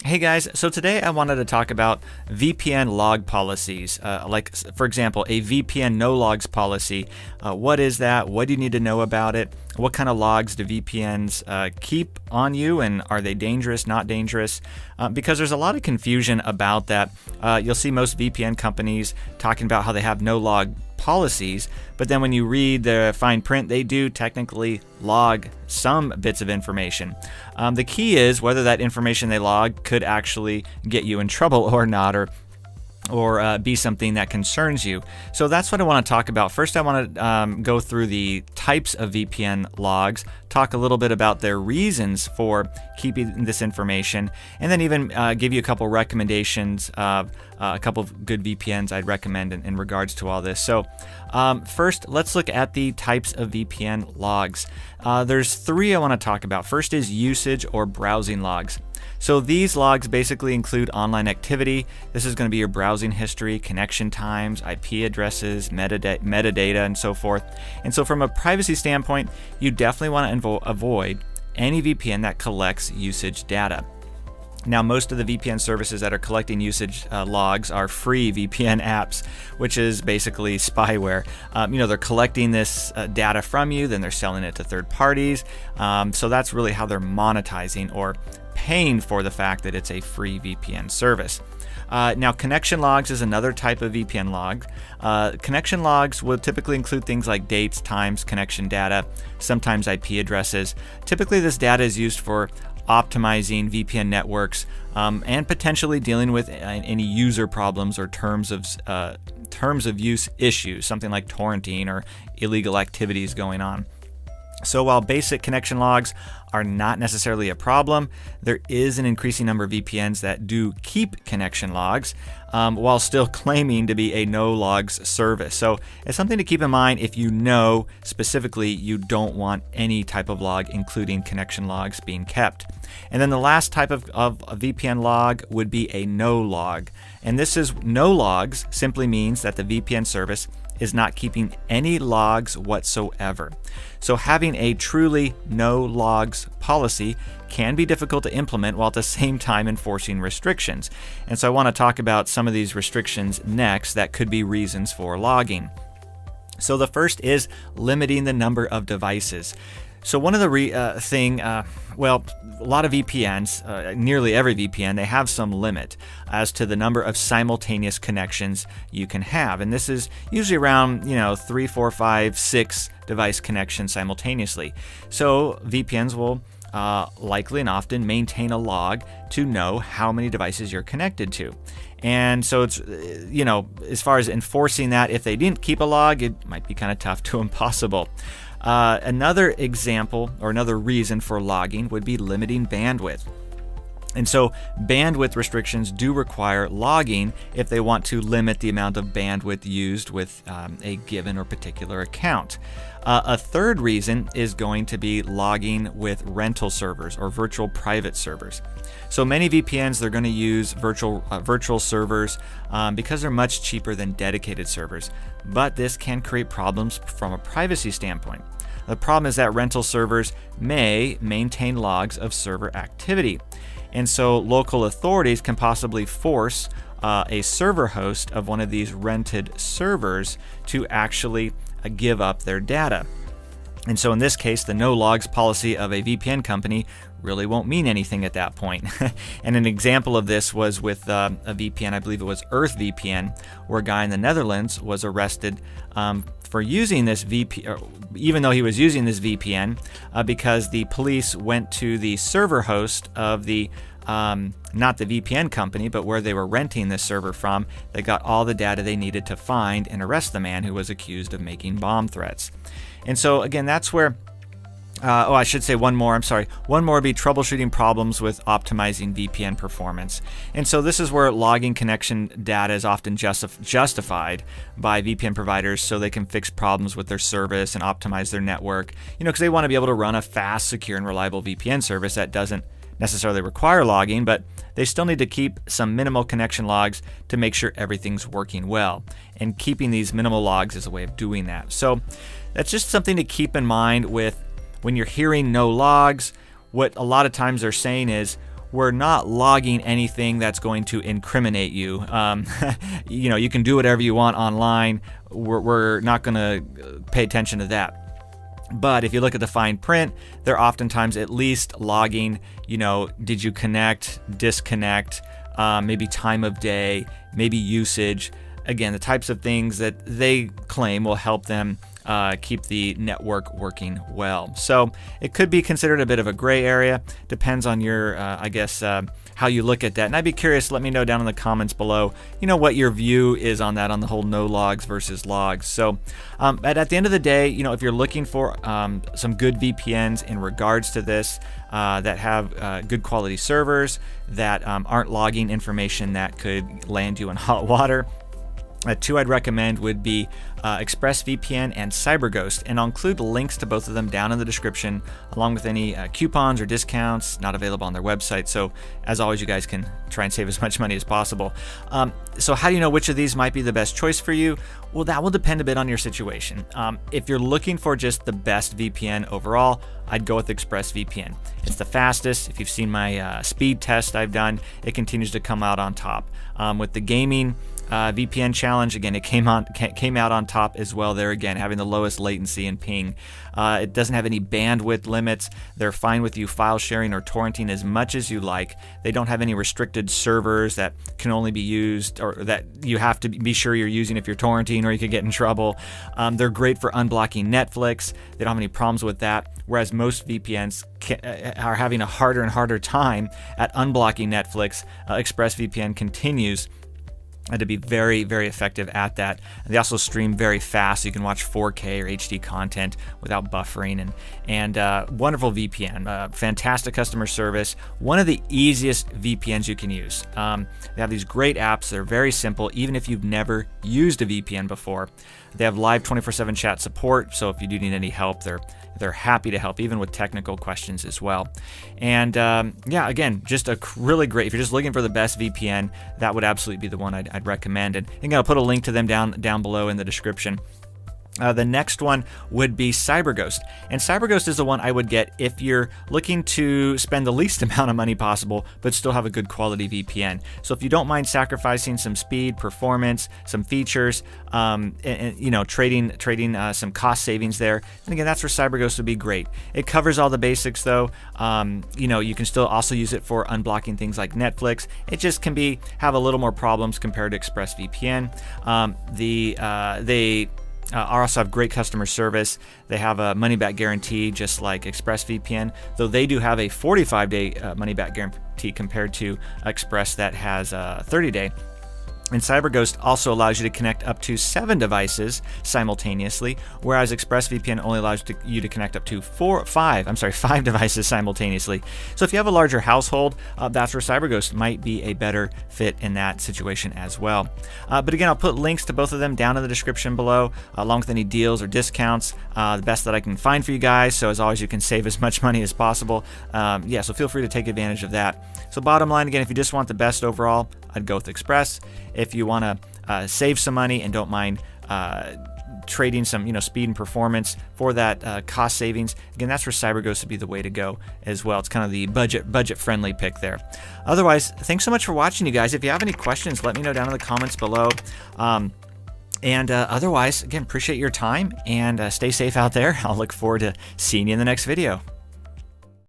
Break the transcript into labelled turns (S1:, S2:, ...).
S1: Hey guys, so today I wanted to talk about VPN log policies. Like, for example, a VPN no logs policy. What is that? What do you need to know about it? What kind of logs do VPNs keep on you, and are they dangerous, not dangerous? Because there's a lot of confusion about that. You'll see most VPN companies talking about how they have no log policies, but then when you read the fine print, they do technically log some bits of information. The key is whether that information they log could actually get you in trouble or not, or be something that concerns you. So that's what I want to talk about. First, I want to go through the types of VPN logs, talk a little bit about their reasons for keeping this information, and then even give you a couple recommendations of a couple of good VPNs I'd recommend in regards to all this. So first, let's look at the types of VPN logs. There's three I want to talk about. First is usage or browsing logs. So these logs basically include online activity. This is going to be your browsing history, connection times, IP addresses, metadata, and so forth. And so from a privacy standpoint, you definitely want to avoid any VPN that collects usage data. Now, most of the VPN services that are collecting usage logs are free VPN apps, which is basically spyware. They're collecting this data from you, then they're selling it to third parties. So that's really how they're monetizing or paying for the fact that it's a free VPN service. Now, connection logs is another type of VPN log. Connection logs will typically include things like dates, times, connection data, sometimes IP addresses. Typically, this data is used for optimizing VPN networks and potentially dealing with any user problems or terms of use issues, something like torrenting or illegal activities going on. So while basic connection logs are not necessarily a problem, there is an increasing number of VPNs that do keep connection logs while still claiming to be a no logs service. So it's something to keep in mind if you know specifically you don't want any type of log, including connection logs, being kept. And then the last type of a VPN log would be a no log. And this is no logs simply means that the VPN service is not keeping any logs whatsoever. So having a truly no logs policy can be difficult to implement while at the same time enforcing restrictions. And so I want to talk about some of these restrictions next that could be reasons for logging. So the first is limiting the number of devices. So one of the a lot of VPNs, nearly every VPN, they have some limit as to the number of simultaneous connections you can have. And this is usually around, 3, 4, 5, 6 device connections simultaneously. So VPNs will likely and often maintain a log to know how many devices you're connected to. And so it's, as far as enforcing that, if they didn't keep a log, it might be kind of tough to impossible. Another example or another reason for logging would be limiting bandwidth. And so bandwidth restrictions do require logging if they want to limit the amount of bandwidth used with a given or particular account. A third reason is going to be logging with rental servers or virtual private servers. So many VPNs, they're going to use virtual servers because they're much cheaper than dedicated servers. But this can create problems from a privacy standpoint. The problem is that rental servers may maintain logs of server activity. And so local authorities can possibly force a server host of one of these rented servers to actually give up their data. And so in this case, the no logs policy of a VPN company really won't mean anything at that point. And an example of this was with a VPN, I believe it was EarthVPN, where a guy in the Netherlands was arrested for using this VPN, even though he was using this VPN, because the police went to the server host of the not the VPN company, but where they were renting this server from. They got all the data they needed to find and arrest the man who was accused of making bomb threats. And so again, that's where I should say one more would be troubleshooting problems with optimizing VPN performance. And so this is where logging connection data is often justified by VPN providers so they can fix problems with their service and optimize their network, because they want to be able to run a fast, secure, and reliable VPN service that doesn't necessarily require logging, but they still need to keep some minimal connection logs to make sure everything's working well. And keeping these minimal logs is a way of doing that. So that's just something to keep in mind with when you're hearing no logs. What a lot of times they're saying is, we're not logging anything that's going to incriminate you. You know, you can do whatever you want online. We're not going to pay attention to that. But if you look at the fine print, they're oftentimes at least logging, you know, did you connect, disconnect, maybe time of day, maybe usage. Again, the types of things that they claim will help them keep the network working well. So it could be considered a bit of a gray area. Depends on your, I guess, how you look at that. And I'd be curious, let me know down in the comments below, you know, what your view is on that, on the whole no logs versus logs. So but at the end of the day, you know, if you're looking for some good VPNs in regards to this, that have good quality servers, that aren't logging information that could land you in hot water, two I'd recommend would be ExpressVPN and CyberGhost, and I'll include links to both of them down in the description, along with any coupons or discounts not available on their website. So as always, you guys can try and save as much money as possible. So how do you know which of these might be the best choice for you? Well, that will depend a bit on your situation. If you're looking for just the best VPN overall, I'd go with ExpressVPN. It's the fastest. If you've seen my speed test I've done, it continues to come out on top. With the gaming VPN challenge, again, it came out on top as well there, again, having the lowest latency and ping. It doesn't have any bandwidth limits. They're fine with you file sharing or torrenting as much as you like. They don't have any restricted servers that can only be used, or that you have to be sure you're using if you're torrenting, or you could get in trouble. They're great for unblocking Netflix. They don't have any problems with that, whereas most VPNs are having a harder and harder time at unblocking Netflix. ExpressVPN continues to be very, very effective at that. And they also stream very fast, so you can watch 4K or HD content without buffering. And wonderful VPN, fantastic customer service, one of the easiest VPNs you can use. They have these great apps. They're very simple, even if you've never used a VPN before. They have live 24/7 chat support, so if you do need any help, they're happy to help, even with technical questions as well. And yeah, again, just a really great, if you're just looking for the best VPN, that would absolutely be the one I'd recommend. And again, I'll put a link to them down below in the description. The next one would be CyberGhost. And CyberGhost is the one I would get if you're looking to spend the least amount of money possible, but still have a good quality VPN. So if you don't mind sacrificing some speed, performance, some features, and you know, trading some cost savings there, and again, that's where CyberGhost would be great. It covers all the basics though. You know, you can still also use it for unblocking things like Netflix. It just can have a little more problems compared to ExpressVPN. They also have great customer service. They have a money-back guarantee, just like ExpressVPN, though they do have a 45-day money-back guarantee compared to Express that has a 30-day. And CyberGhost also allows you to connect up to 7 devices simultaneously, whereas ExpressVPN only allows you to connect up to 5 devices simultaneously. So if you have a larger household, that's where CyberGhost might be a better fit in that situation as well. But again, I'll put links to both of them down in the description below, along with any deals or discounts, the best that I can find for you guys. So as always, you can save as much money as possible. Yeah, so feel free to take advantage of that. So bottom line, again, if you just want the best overall, I'd go with Express. If you want to save some money and don't mind trading some, you know, speed and performance for that cost savings, again, that's where CyberGhost would be the way to go as well. It's kind of the budget-friendly pick there. Otherwise, thanks so much for watching, you guys. If you have any questions, let me know down in the comments below. And otherwise, again, appreciate your time and stay safe out there. I'll look forward to seeing you in the next video.